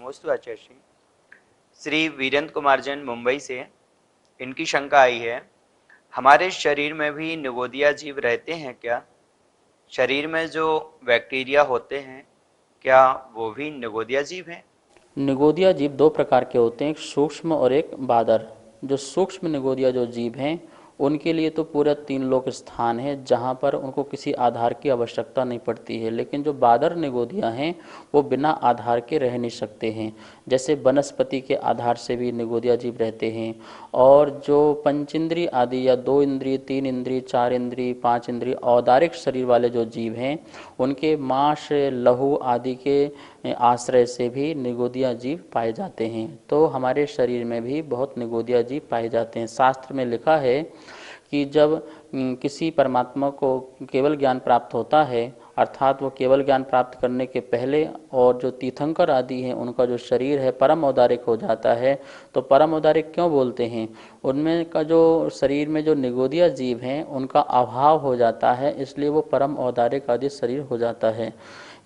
नमोस्तु आचार्य श्री। श्री वीरेंद्र कुमार जैन मुंबई से, इनकी शंका आई है, हमारे शरीर में भी निगोदिया जीव रहते हैं क्या? शरीर में जो बैक्टीरिया होते हैं क्या वो भी निगोदिया जीव हैं? निगोदिया जीव दो प्रकार के होते हैं, एक सूक्ष्म और एक बादर। जो सूक्ष्म निगोदिया जो जीव हैं उनके लिए तो पूरा 3 लोक स्थान है जहाँ पर उनको किसी आधार की आवश्यकता नहीं पड़ती है, लेकिन जो बादर निगोदिया हैं वो बिना आधार के रह नहीं सकते हैं। जैसे वनस्पति के आधार से भी निगोदिया जीव रहते हैं, और जो पंचेंद्रिय आदि या 2 इंद्रिय, 3 इंद्रिय, 4 इंद्रिय, 5 इंद्रिय औदारिक शरीर वाले जो जीव हैं उनके मांस, लहू आदि के आश्रय से भी निगोदिया जीव पाए जाते हैं। तो हमारे शरीर में भी बहुत निगोदिया जीव पाए जाते हैं। शास्त्र में लिखा है कि जब किसी परमात्मा को केवल ज्ञान प्राप्त होता है, अर्थात वो केवल ज्ञान प्राप्त करने के पहले और जो तीर्थंकर आदि हैं उनका जो शरीर है परम औदारिक हो जाता है। तो परम औदारिक क्यों बोलते हैं? उनमें का जो शरीर में जो निगोदिया जीव हैं उनका अभाव हो जाता है, इसलिए वो परम औदारिक आदि शरीर हो जाता है।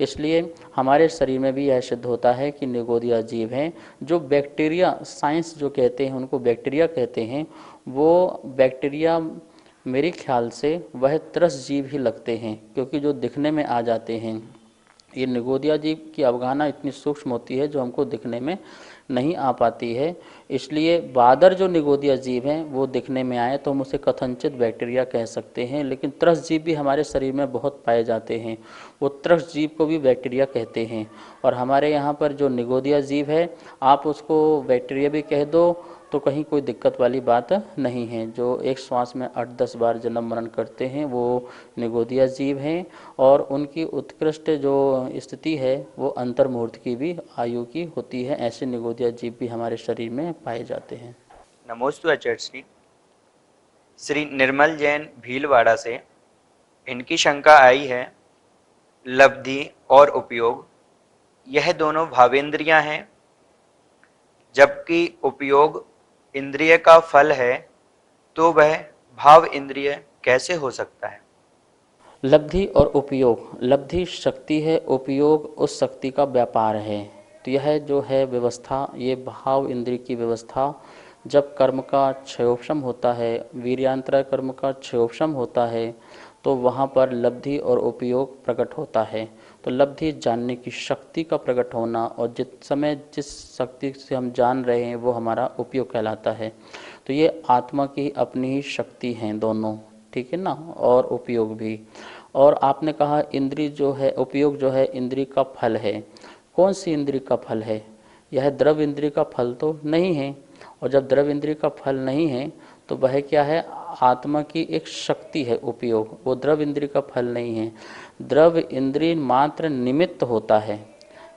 इसलिए हमारे शरीर में भी यह सिद्ध होता है कि निगोदिया जीव हैं। जो बैक्टीरिया, साइंस जो कहते हैं उनको बैक्टीरिया कहते हैं, वो बैक्टीरिया मेरे ख्याल से वह त्रस जीव ही लगते हैं, क्योंकि जो दिखने में आ जाते हैं। ये निगोदिया जीव की अवगाहना इतनी सूक्ष्म होती है जो हमको दिखने में नहीं आ पाती है। इसलिए बादर जो निगोदिया जीव हैं वो दिखने में आए तो हम उसे कथनचित बैक्टीरिया कह सकते हैं, लेकिन त्रस जीव भी हमारे शरीर में बहुत पाए जाते हैं, वो त्रस जीव को भी बैक्टीरिया कहते हैं। और हमारे यहाँ पर जो निगोदिया जीव है आप उसको बैक्टीरिया भी कह दो तो कहीं कोई दिक्कत वाली बात नहीं है। जो एक श्वास में 8-10 बार जन्म मरण करते हैं वो निगोदिया जीव हैं, और उनकी उत्कृष्ट जो स्थिति है वो अंतर्मुहूर्त की भी आयु की होती है। ऐसे निगोदिया जीव भी हमारे शरीर में पाए जाते हैं। नमोस्तु आचार्य श्री। श्री निर्मल जैन भीलवाड़ा से, इनकी शंका आई है, लब्धि और उपयोग यह दोनों भावेंद्रियां हैं, जबकि उपयोग इंद्रिय का फल है, तो वह भाव इंद्रिय कैसे हो सकता है? लब्धि और उपयोग, लब्धि शक्ति है, उपयोग उस शक्ति का व्यापार है। तो यह जो है व्यवस्था, ये भाव इंद्रिय की व्यवस्था, जब कर्म का क्षयोपशम होता है, वीर्यांतर कर्म का क्षयोपशम होता है, तो वहाँ पर लब्धि और उपयोग प्रकट होता है। तो लब्धि जानने की शक्ति का प्रकट होना, और जिस समय जिस शक्ति से हम जान रहे हैं वो हमारा उपयोग कहलाता है। तो ये आत्मा की अपनी ही शक्ति हैं दोनों, ठीक है ना, और उपयोग भी। और आपने कहा इंद्रिय जो है, उपयोग जो है इंद्रिय का फल है। कौन सी इंद्रिय का फल है? यह द्रव इंद्रिय का फल तो नहीं है। और जब द्रव इंद्रिय का फल नहीं है तो वह क्या है? आत्मा की एक शक्ति है उपयोग, वो द्रव इंद्रिय का फल नहीं है। द्रव इंद्रिय मात्र निमित्त होता है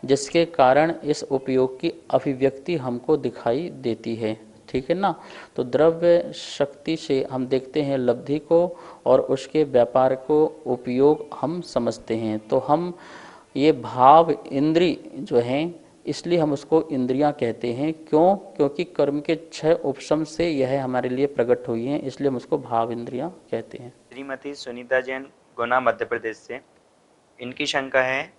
जिसके कारण इस उपयोग की अभिव्यक्ति हमको दिखाई देती है, ठीक है ना। तो द्रव्य शक्ति से हम देखते हैं लब्धि को, और उसके व्यापार को उपयोग हम समझते हैं। तो हम ये भाव इंद्रिय जो हैं इसलिए हम उसको इंद्रियां कहते हैं। क्यों? क्योंकि कर्म के 6 उपशम से यह हमारे लिए प्रकट हुई हैं, इसलिए हम उसको भाव इंद्रियां कहते हैं। श्रीमती सुनीता जैन, गुना मध्य प्रदेश से, इनकी शंका है,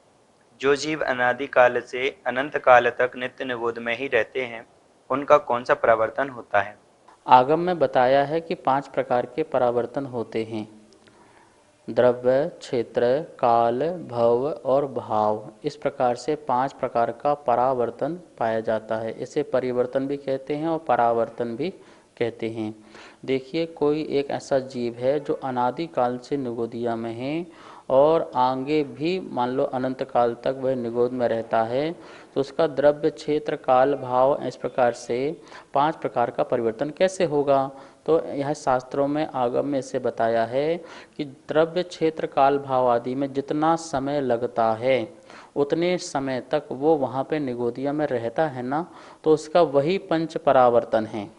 जो जीव अनादि काल से अनंत काल तक नित्य निगोद में ही रहते हैं उनका कौन सा परावर्तन होता है? आगम में बताया है कि 5 प्रकार के परावर्तन होते हैं, द्रव्य, क्षेत्र, काल, भव और भाव। इस प्रकार से 5 प्रकार का परावर्तन पाया जाता है। इसे परिवर्तन भी कहते हैं और परावर्तन भी कहते हैं। देखिए, कोई एक ऐसा जीव है जो अनादि काल से निगोदिया में है और आगे भी मान लो अनंत काल तक वह निगोद में रहता है, तो उसका द्रव्य, क्षेत्र, काल, भाव इस प्रकार से 5 प्रकार का परिवर्तन कैसे होगा? तो यह शास्त्रों में आगम में इसे बताया है कि द्रव्य, क्षेत्र, काल, भाव आदि में जितना समय लगता है उतने समय तक वो वहाँ पे निगोदिया में रहता है ना, तो उसका वही पंच परावर्तन है।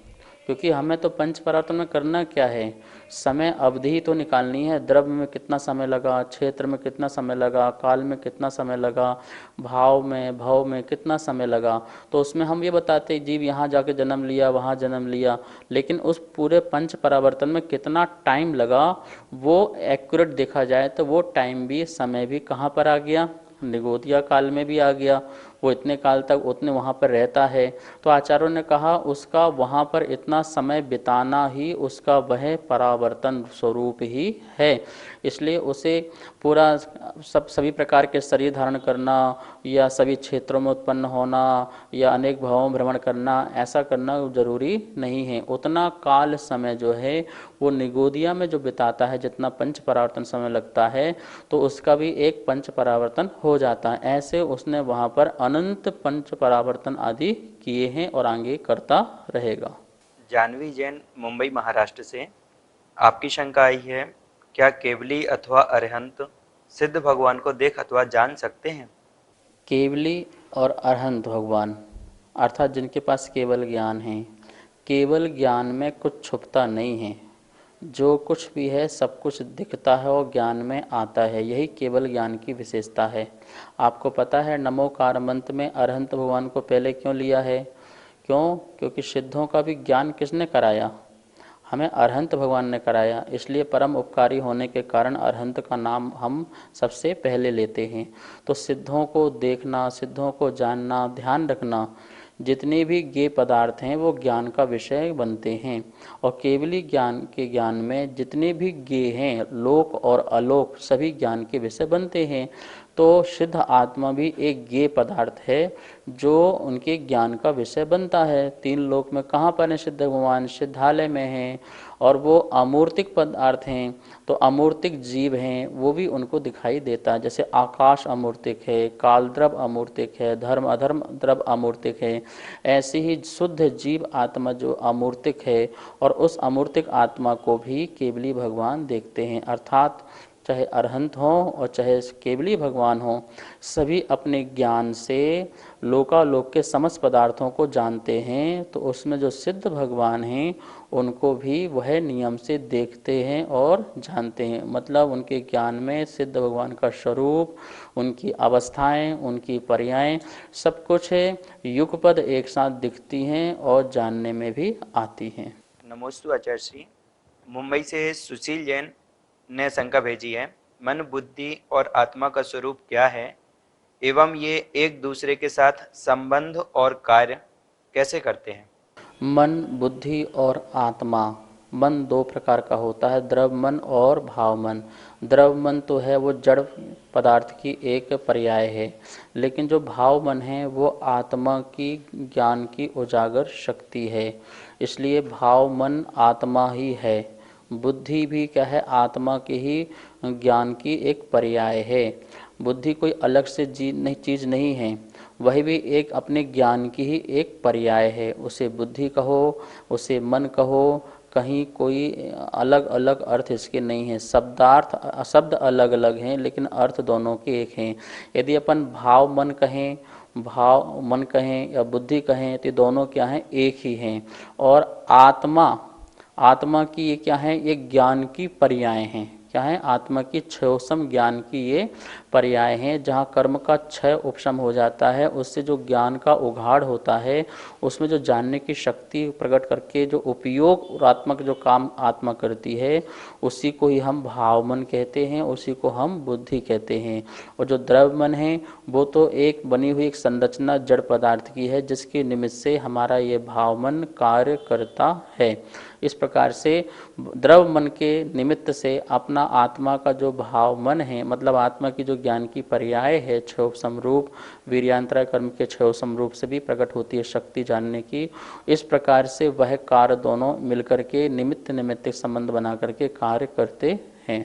क्योंकि हमें तो पंच परावर्तन में करना क्या है? समय अवधि तो निकालनी है। द्रव्य में कितना समय लगा, क्षेत्र में कितना समय लगा, काल में कितना समय लगा, भाव में, भव में कितना समय लगा। तो उसमें हम ये बताते जीव यहाँ जाके जन्म लिया, वहाँ जन्म लिया, लेकिन उस पूरे पंच परावर्तन में कितना टाइम लगा वो एक्यूरेट देखा जाए तो वो टाइम भी, समय भी कहाँ पर आ गया? निगोदिया काल में भी आ गया। वो इतने काल तक उतने वहाँ पर रहता है। तो आचार्यों ने कहा उसका वहाँ पर इतना समय बिताना ही उसका वह परावर्तन स्वरूप ही है। इसलिए उसे पूरा सभी प्रकार के शरीर धारण करना या सभी क्षेत्रों में उत्पन्न होना या अनेक भावों भ्रमण करना, ऐसा करना जरूरी नहीं है। उतना काल समय जो है वो निगोदिया में जो बिताता है, जितना पंच परावर्तन समय लगता है, तो उसका भी एक पंच परावर्तन हो जाता है। ऐसे उसने वहाँ पर अनंत पंच परावर्तन आदि किए हैं और आगे करता रहेगा। जानवी जैन, मुंबई महाराष्ट्र से, आपकी शंका आई है, क्या केवली अथवा अरहंत सिद्ध भगवान को देख अथवा जान सकते हैं? केवली और अरहंत भगवान अर्थात जिनके पास केवल ज्ञान है, केवल ज्ञान में कुछ छुपता नहीं है, जो कुछ भी है सब कुछ दिखता है और ज्ञान में आता है, यही केवल ज्ञान की विशेषता है। आपको पता है नमोकार मंत्र में अरहंत भगवान को पहले क्यों लिया है? क्यों? क्योंकि सिद्धों का भी ज्ञान किसने कराया? हमें अरहंत भगवान ने कराया। इसलिए परम उपकारी होने के कारण अरहंत का नाम हम सबसे पहले लेते हैं। तो सिद्धों को देखना, सिद्धों को जानना, ध्यान रखना, जितने भी ज्ञेय पदार्थ हैं वो ज्ञान का विषय बनते हैं। और केवली ज्ञान के ज्ञान में जितने भी ज्ञेय हैं, लोक और अलोक, सभी ज्ञान के विषय बनते हैं। तो सिद्ध आत्मा भी एक ज्ञेय पदार्थ है जो उनके ज्ञान का विषय बनता है। तीन लोक में कहाँ पर है सिद्ध भगवान? सिद्धालय में हैं। और वो अमूर्तिक पदार्थ हैं, तो अमूर्तिक जीव हैं, वो भी उनको दिखाई देता है। जैसे आकाश अमूर्तिक है, काल द्रव अमूर्तिक है, धर्म अधर्म द्रव अमूर्तिक है, ऐसे ही शुद्ध जीव आत्मा जो अमूर्तिक है, और उस अमूर्तिक आत्मा को भी केवली भगवान देखते हैं। अर्थात चाहे अरहंत हो और चाहे केवली भगवान हो, सभी अपने ज्ञान से लोकालोक के समस्त पदार्थों को जानते हैं। तो उसमें जो सिद्ध भगवान हैं उनको भी वह नियम से देखते हैं और जानते हैं। मतलब उनके ज्ञान में सिद्ध भगवान का स्वरूप, उनकी अवस्थाएं, उनकी पर्यायें, सब कुछ युगपद एक साथ दिखती हैं और जानने में भी आती हैं। नमोस्तु आचार्य श्री। मुंबई से सुशील जैन ने शंका भेजी है, मन, बुद्धि और आत्मा का स्वरूप क्या है एवं ये एक दूसरे के साथ संबंध और कार्य कैसे करते हैं? मन, बुद्धि और आत्मा। मन दो प्रकार का होता है, द्रव मन और भाव मन। द्रव मन तो है वो जड़ पदार्थ की एक पर्याय है, लेकिन जो भाव मन है वो आत्मा की ज्ञान की उजागर शक्ति है। इसलिए भाव मन आत्मा ही है। बुद्धि भी क्या है? आत्मा के ही ज्ञान की एक पर्याय है। बुद्धि कोई अलग से चीज़ नहीं है, वही भी एक अपने ज्ञान की ही एक पर्याय है। उसे बुद्धि कहो, उसे मन कहो, कहीं कोई अलग अलग अर्थ इसके नहीं है। शब्द अलग अलग हैं लेकिन अर्थ दोनों के एक हैं। यदि अपन भाव मन कहें या बुद्धि कहें तो दोनों क्या हैं? एक ही हैं। और आत्मा की ये क्या है? ये ज्ञान की पर्याय हैं। क्या है? आत्मा की क्षयोसम ज्ञान की ये पर्याय हैं। जहाँ कर्म का क्षय उपशम हो जाता है, उससे जो ज्ञान का उघाड़ होता है, उसमें जो जानने की शक्ति प्रकट करके जो उपयोग आत्मक जो काम आत्मा करती है, उसी को ही हम भाव मन कहते हैं, उसी को हम बुद्धि कहते हैं। और जो द्रव्य मन है वो तो एक बनी हुई एक संरचना जड़ पदार्थ की है, जिसके निमित्त से हमारा ये भाव मन कार्य करता है। इस प्रकार से द्रव मन के निमित्त से अपना आत्मा का जो भाव मन है, मतलब आत्मा की जो ज्ञान की पर्याय है, क्षयोपशम रूप, वीर्यांतरा कर्म के क्षयोपशम रूप से भी प्रकट होती है शक्ति जानने की। इस प्रकार से वह कार्य दोनों मिलकर के निमित्त निमित्त संबंध बना करके कार्य करते हैं।